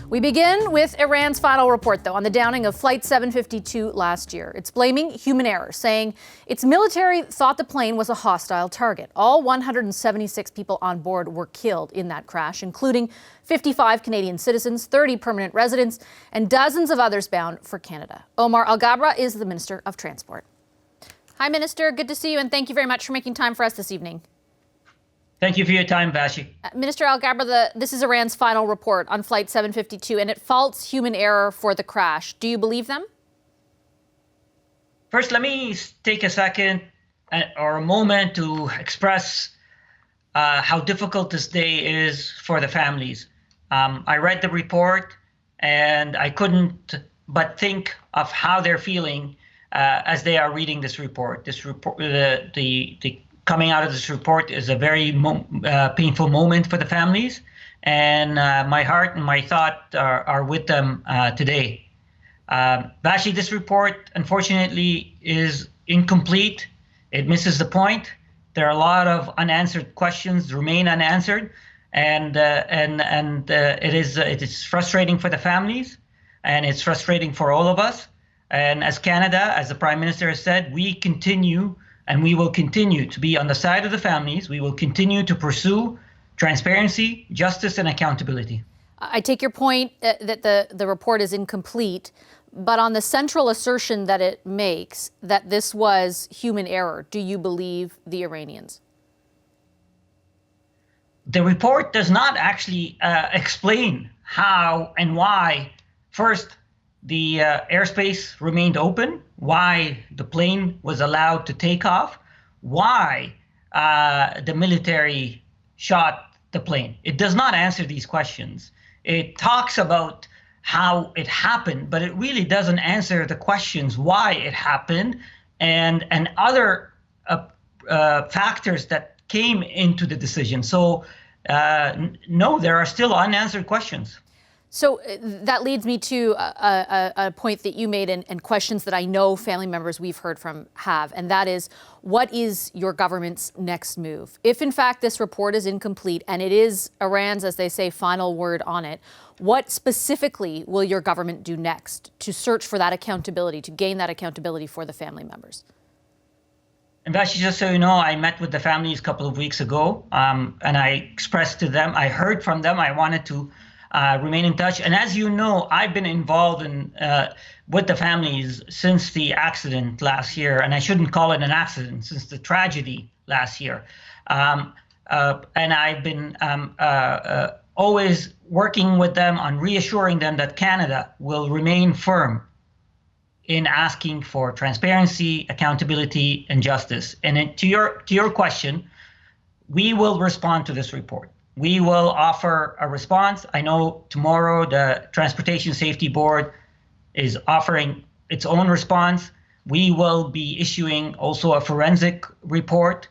We begin with Iran's final report, though, on the downing of Flight 752 last year. It's blaming human error, saying its military thought the plane was a hostile target. All 176 people on board were killed in that crash, including 55 Canadian citizens, 30 permanent residents, and dozens of others bound for Canada. Omar Alghabra is the Minister of Transport. Hi, Minister. Good to see you, and thank you very much for making time for us this evening. Thank you for your time, Vashi. Minister Alghabra, this is Iran's final report on Flight 752, and it faults human error for the crash. Do you believe them? First, let me take a second or a moment to express how difficult this day is for the families. I read the report, and I couldn't but think of how they're feeling as they are reading this report. This report, the coming out of this report is a very painful moment for the families, and my heart and my thought are with them today. Vashi, this report, unfortunately, is incomplete. It misses the point. There are a lot of unanswered questions remain unanswered, and it is frustrating for the families, and it's frustrating for all of us. And as Canada, as the Prime Minister has said, we continue and we will continue to be on the side of the families. We will continue to pursue transparency, justice, and accountability. I take your point that the report is incomplete, but on the central assertion that it makes that this was human error, do you believe the Iranians? The report does not actually explain how and why, first, the airspace remained open, why the plane was allowed to take off, why the military shot the plane. It does not answer these questions. It talks about how it happened, but it really doesn't answer the questions why it happened and other factors that came into the decision. So no, there are still unanswered questions. So that leads me to a point that you made and questions that I know family members we've heard from have, and that is, what is your government's next move? If, in fact, this report is incomplete and it is Iran's, as they say, final word on it, what specifically will your government do next to search for that accountability, to gain that accountability for the family members? And Vashi, just so you know, I met with the families a couple of weeks ago, and I expressed to them, I heard from them, I wanted to remain in touch. And as you know, I've been involved in with the families since the accident last year, and I shouldn't call it an accident, since the tragedy last year. And I've been always working with them on reassuring them that Canada will remain firm in asking for transparency, accountability, and justice. And to your question, we will respond to this report. We will offer a response. I know tomorrow the Transportation Safety Board is offering its own response. We will be issuing also a forensic report.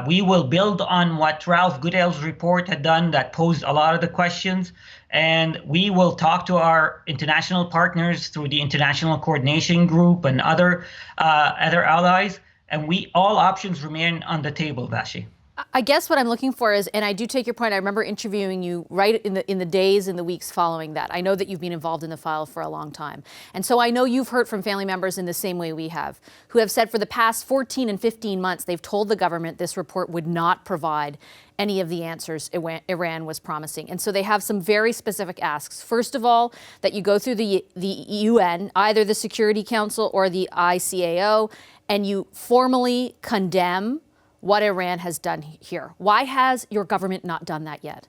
We will build on what Ralph Goodale's report had done that posed a lot of the questions. And we will talk to our international partners through the International Coordination Group and other allies. And all options remain on the table, Vashi. I guess what I'm looking for is, and I do take your point, I remember interviewing you right in the days and the weeks following that. I know that you've been involved in the file for a long time. And so I know you've heard from family members in the same way we have, who have said for the past 14 and 15 months, they've told the government this report would not provide any of the answers Iran was promising. And so they have some very specific asks. First of all, that you go through the UN, either the Security Council or the ICAO, and you formally condemn what Iran has done here. Why has your government not done that yet?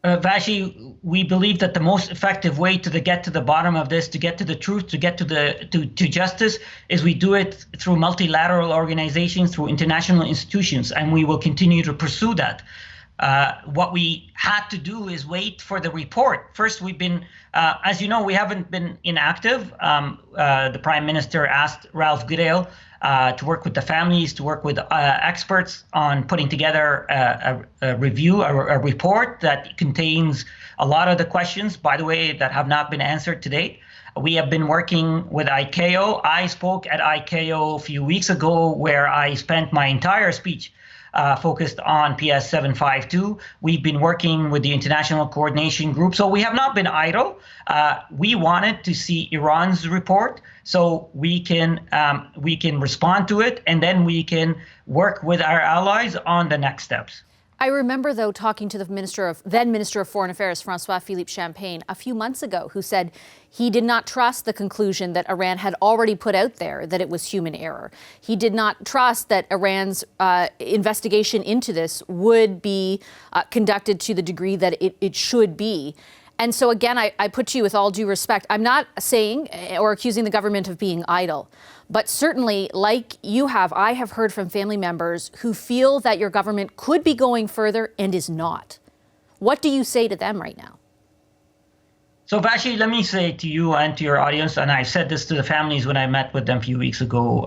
Vashi, we believe that the most effective way to get to the bottom of this, to get to the truth, to get to justice, is we do it through multilateral organizations, through international institutions, and we will continue to pursue that. What we had to do is wait for the report. First, we've been, as you know, we haven't been inactive. The Prime Minister asked Ralph Goodale to work with the families, to work with experts on putting together a report that contains a lot of the questions, by the way, that have not been answered to date. We have been working with ICAO. I spoke at ICAO a few weeks ago where I spent my entire speech focused on PS752. We've been working with the International Coordination Group, so we have not been idle. We wanted to see Iran's report so we can respond to it, and then we can work with our allies on the next steps. I remember, though, talking to the then Minister of Foreign Affairs, François-Philippe Champagne, a few months ago, who said he did not trust the conclusion that Iran had already put out there that it was human error. He did not trust that Iran's investigation into this would be conducted to the degree that it should be. And so, again, I put to you with all due respect, I'm not saying or accusing the government of being idle, but certainly, like you have, I have heard from family members who feel that your government could be going further and is not. What do you say to them right now? So, Vashi, let me say to you and to your audience, and I said this to the families when I met with them a few weeks ago,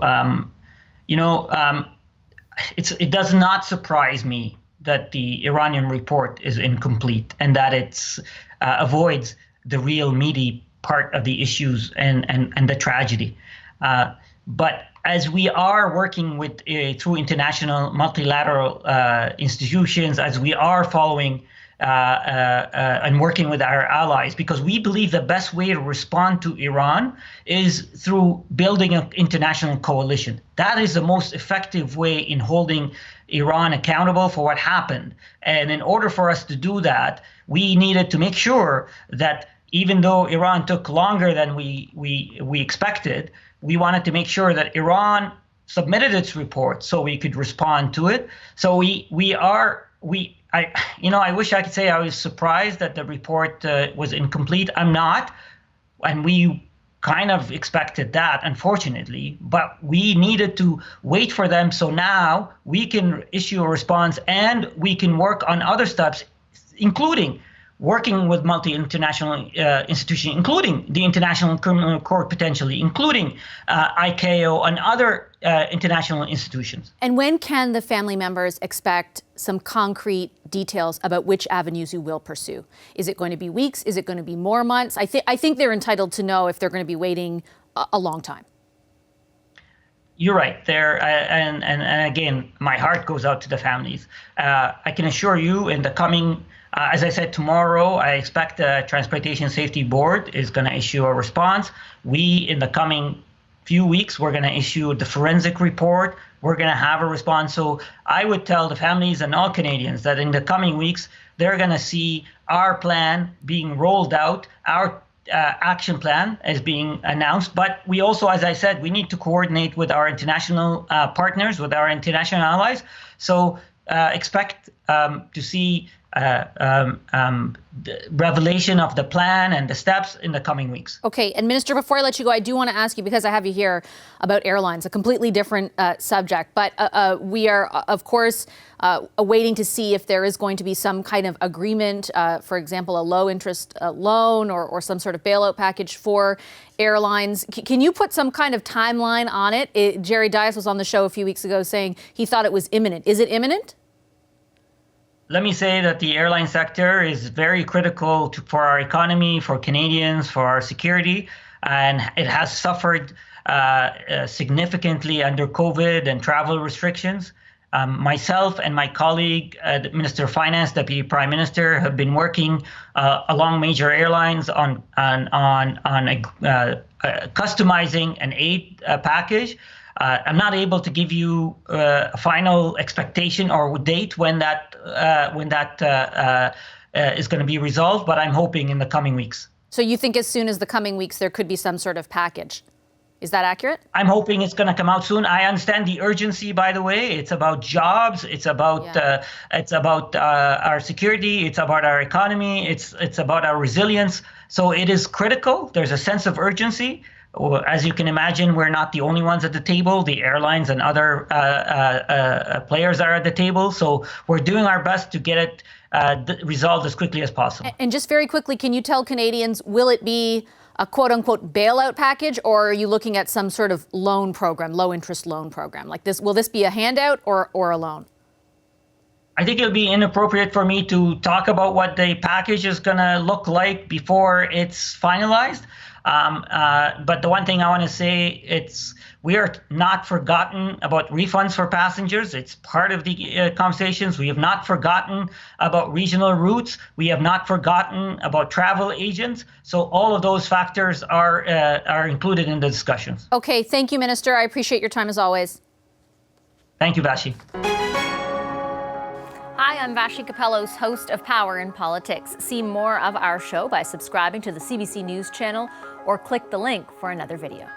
it does not surprise me that the Iranian report is incomplete and that it's avoids the real meaty part of the issues and the tragedy. But as we are working with through international multilateral institutions, as we are following and working with our allies, because we believe the best way to respond to Iran is through building an international coalition. That is the most effective way in holding Iran accountable for what happened. And in order for us to do that, we needed to make sure that even though Iran took longer than we expected, we wanted to make sure that Iran submitted its report so we could respond to it. So I wish I could say I was surprised that the report was incomplete. I'm not, and we kind of expected that, unfortunately, but we needed to wait for them so now we can issue a response and we can work on other steps, including working with multi-international institutions, including the International Criminal Court potentially, including ICAO and other international institutions. And when can the family members expect some concrete details about which avenues you will pursue? Is it going to be weeks? Is it going to be more months? I think they're entitled to know if they're going to be waiting a long time. You're right there, and again, my heart goes out to the families. I can assure you, in the coming, as I said, tomorrow, I expect the Transportation Safety Board is going to issue a response. We, in the coming few weeks, we're going to issue the forensic report. We're going to have a response. So I would tell the families and all Canadians that in the coming weeks, they're going to see our plan being rolled out, our action plan is being announced. But we also, as I said, we need to coordinate with our international partners, with our international allies. So expect to see the revelation of the plan and the steps in the coming weeks. Okay, and Minister, before I let you go, I do want to ask you, because I have you here, about airlines, a completely different subject, but we are, of course, waiting to see if there is going to be some kind of agreement, for example, a low-interest loan or some sort of bailout package for airlines. Can you put some kind of timeline on it? Jerry Dias was on the show a few weeks ago saying he thought it was imminent. Is it imminent? Let me say that the airline sector is very critical for our economy, for Canadians, for our security, and it has suffered significantly under COVID and travel restrictions. Myself and my colleague, the Minister of Finance, Deputy Prime Minister, have been working along major airlines on customizing an aid package. I'm not able to give you a final expectation or date when that is going to be resolved, but I'm hoping in the coming weeks. So you think as soon as the coming weeks there could be some sort of package? Is that accurate? I'm hoping it's going to come out soon. I understand the urgency, by the way. It's about jobs. It's about our security. It's about our economy. It's about our resilience. So it is critical. There's a sense of urgency. As you can imagine, we're not the only ones at the table. The airlines and other players are at the table. So we're doing our best to get it resolved as quickly as possible. And just very quickly, can you tell Canadians, will it be a quote-unquote bailout package, or are you looking at some sort of loan program, low-interest loan program? Like this, will this be a handout or a loan? I think it'll be inappropriate for me to talk about what the package is going to look like before it's finalized. But the one thing I want to say, we are not forgotten about refunds for passengers. It's part of the conversations. We have not forgotten about regional routes. We have not forgotten about travel agents. So all of those factors are included in the discussions. Okay, thank you, Minister. I appreciate your time as always. Thank you, Vashi. Hi, I'm Vashi Capellos, host of Power in Politics. See more of our show by subscribing to the CBC News channel or click the link for another video.